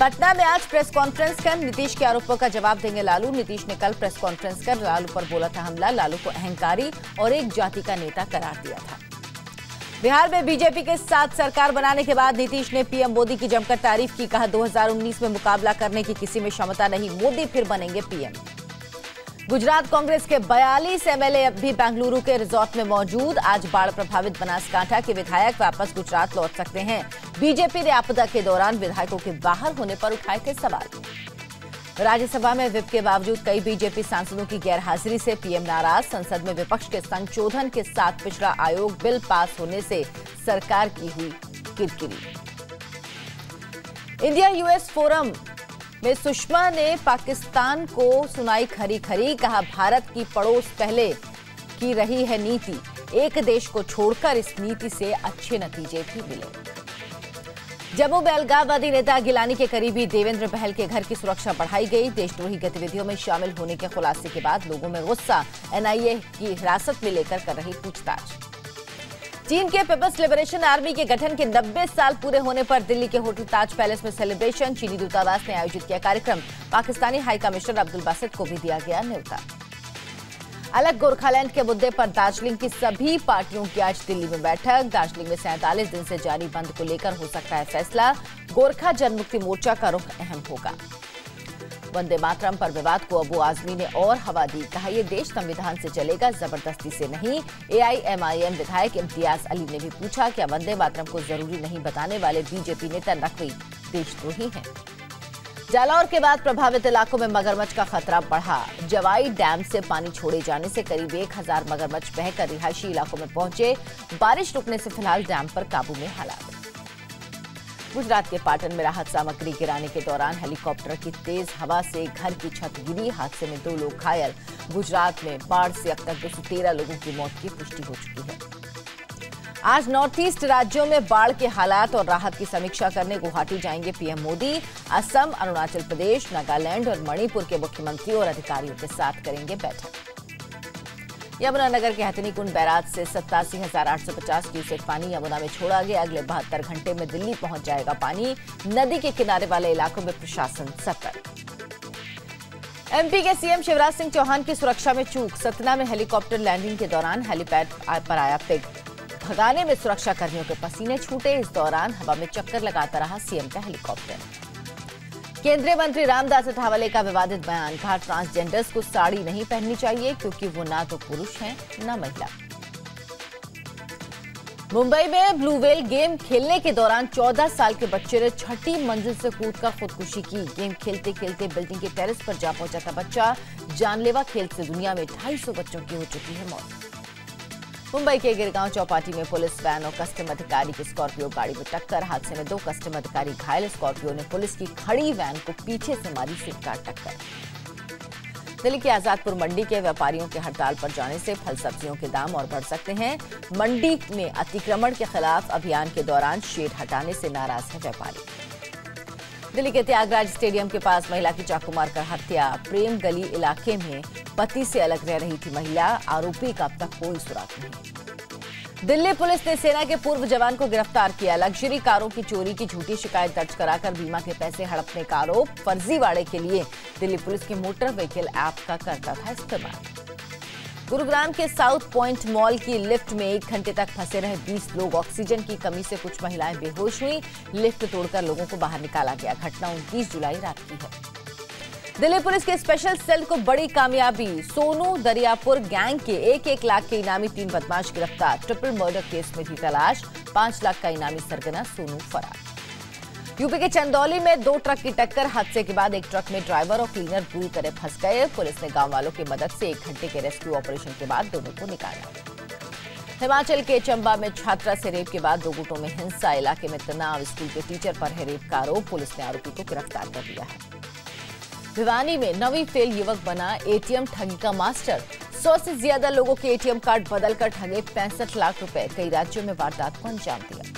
पटना में आज press conference कर नीतीश के आरोपों का जवाब देंगे लालू। नीतीश ने कल प्रेस कॉन्फ्रेंस कर लालू पर बोला था हमला, लालू को अहंकारी और एक जाति का नेता करार दिया था। बिहार में बीजेपी के साथ सरकार बनाने के बाद नीतीश ने पीएम मोदी की जमकर तारीफ की। कहा 2019 में मुकाबला करने की किसी में क्षमता नहीं, मोदी फिर बनेंगे पीएम। गुजरात कांग्रेस के 42 एमएलए अब भी बेंगलुरु के रिजॉर्ट में मौजूद। आज बाढ़ प्रभावित बनासकांठा के विधायक वापस गुजरात लौट सकते हैं। बीजेपी ने आपदा के दौरान विधायकों के बाहर होने पर उठाए थे सवाल। राज्यसभा में व्हिप के बावजूद कई बीजेपी सांसदों की गैरहाजिरी से पीएम नाराज। संसद में विपक्ष के संशोधन के साथ पिछड़ा आयोग बिल पास होने से सरकार की हुई किरकिरी। इंडिया यूएस फोरम में सुषमा ने पाकिस्तान को सुनाई खरी खरी। कहा भारत की पड़ोस पहले की रही है नीति, एक देश को छोड़कर इस नीति से अच्छे नतीजे भी मिले। जम्मू में अलगाववादी नेता गिलानी के करीबी देवेंद्र बहल के घर की सुरक्षा बढ़ाई गई। देशद्रोही गतिविधियों में शामिल होने के खुलासे के बाद लोगों में गुस्सा। एनआईए की हिरासत में लेकर कर रही पूछताछ। चीन के पीपल्स लिबरेशन आर्मी के गठन के 90 साल पूरे होने पर दिल्ली के होटल ताज पैलेस में सेलिब्रेशन। चीनी दूतावास ने आयोजित किया कार्यक्रम। पाकिस्तानी हाई कमिश्नर अब्दुल बासित को भी दिया गया न्योता। अलग गोरखालैंड के मुद्दे पर दार्जिलिंग की सभी पार्टियों की आज दिल्ली में बैठक। दार्जिलिंग में 47 दिन से जारी बंद को लेकर हो सकता है फैसला। गोरखा जनमुक्ति मोर्चा का रुख अहम होगा। वंदे मातरम पर विवाद को अबू आजमी ने और हवा दी। कहा यह देश संविधान से चलेगा, जबरदस्ती से नहीं। एआईएमआईएम विधायक इम्तियाज अली ने भी पूछा क्या वंदे मातरम को जरूरी नहीं बताने वाले बीजेपी नेता नकवी देशद्रोही हैं। जालौर के बाद प्रभावित इलाकों में मगरमच्छ का खतरा बढ़ा। जवाई डैम से पानी छोड़े जाने से करीब 1000 मगरमच्छ बहकर रिहायशी इलाकों में पहुंचे। बारिश रुकने से फिलहाल डैम पर काबू में हालात। गुजरात के पाटन में राहत सामग्री गिराने के दौरान हेलीकॉप्टर की तेज हवा से घर की छत गिरी। हादसे में 2 लोग घायल। गुजरात में बाढ़ से अब तक 213 लोगों की मौत की पुष्टि हो चुकी है। आज नॉर्थ ईस्ट राज्यों में बाढ़ के हालात और राहत की समीक्षा करने गुवाहाटी जाएंगे पीएम मोदी। असम, अरुणाचल प्रदेश, नागालैंड और मणिपुर के मुख्यमंत्रियों और अधिकारियों के साथ करेंगे बैठक। यमुनानगर के हथनीकुंड बैराज से 87,850 क्यूसेक पानी यमुना में छोड़ा गया। अगले 72 घंटे में दिल्ली पहुंच जाएगा पानी। नदी के किनारे वाले इलाकों में प्रशासन सतर्क। एमपी के सीएम शिवराज सिंह चौहान की सुरक्षा में चूक। सतना में हेलीकॉप्टर लैंडिंग के दौरान हेलीपैड पर आया पिग। भगाने में सुरक्षा कर्मियों के पसीने छूटे। इस दौरान हवा में चक्कर लगाता रहा सीएम का हेलीकॉप्टर। केंद्रीय मंत्री रामदास अठावले का विवादित बयान। कहा ट्रांसजेंडर्स को साड़ी नहीं पहननी चाहिए क्योंकि वो ना तो पुरुष हैं न महिला। मुंबई में ब्लू व्हेल गेम खेलने के दौरान 14 साल के बच्चे ने 6ठी मंजिल से कूदकर खुदकुशी की। गेम खेलते खेलते बिल्डिंग के टेरेस पर जा पहुंचा था बच्चा। जानलेवा खेल से दुनिया में 250 बच्चों की हो चुकी है मौत। मुंबई के गिरगांव चौपाटी में पुलिस वैन और कस्टम अधिकारी की स्कॉर्पियो गाड़ी में टक्कर। हादसे में 2 कस्टम अधिकारी घायल। स्कॉर्पियो ने पुलिस की खड़ी वैन को पीछे से मारी सिरकार टक्कर। दिल्ली के आजादपुर मंडी के व्यापारियों के हड़ताल पर जाने से फल सब्जियों के दाम और बढ़ सकते हैं। मंडी में अतिक्रमण के खिलाफ अभियान के दौरान शेड हटाने से नाराज है व्यापारी। दिल्ली के त्यागराज स्टेडियम के पास महिला की चाकू मारकर हत्या। प्रेम गली इलाके में पति से अलग रह रही थी महिला। आरोपी का अब तक कोई सुराग नहीं। दिल्ली पुलिस ने सेना के पूर्व जवान को गिरफ्तार किया। लग्जरी कारों की चोरी की झूठी शिकायत दर्ज कराकर बीमा के पैसे हड़पने का आरोप। फर्जीवाड़े के लिए दिल्ली पुलिस के मोटर व्हीकल ऐप का करता था इस्तेमाल। गुरुग्राम के साउथ पॉइंट मॉल की लिफ्ट में 1 घंटे तक फंसे रहे 20 लोग। ऑक्सीजन की कमी से कुछ महिलाएं बेहोश हुई। लिफ्ट तोड़कर लोगों को बाहर निकाला गया। घटना 29 जुलाई रात की है। दिल्ली पुलिस के स्पेशल सेल को बड़ी कामयाबी। सोनू दरियापुर गैंग के 1-1 लाख के इनामी 3 बदमाश गिरफ्तार। ट्रिपल मर्डर केस में थी तलाश। 5 लाख का इनामी सरगना सोनू फरार। यूपी के चंदौली में 2 ट्रक की टक्कर। हादसे के बाद एक ट्रक में ड्राइवर और क्लीनर पूरी तरह फंस गए। पुलिस ने गांव वालों की मदद से 1 घंटे के रेस्क्यू ऑपरेशन के बाद दोनों को निकाला। हिमाचल के चंबा में छात्रा से रेप के बाद 2 गुटों में हिंसा। इलाके में तनाव। स्कूल के टीचर पर है रेप का आरोप। पुलिस ने आरोपी को गिरफ्तार कर लिया है। भिवानी में 9वीं फेल युवक बना एटीएम ठगी का मास्टर। 100 से ज्यादा लोगों के एटीएम कार्ड बदलकर ठगे 65 लाख रुपए। कई राज्यों में वारदात को अंजाम दिया।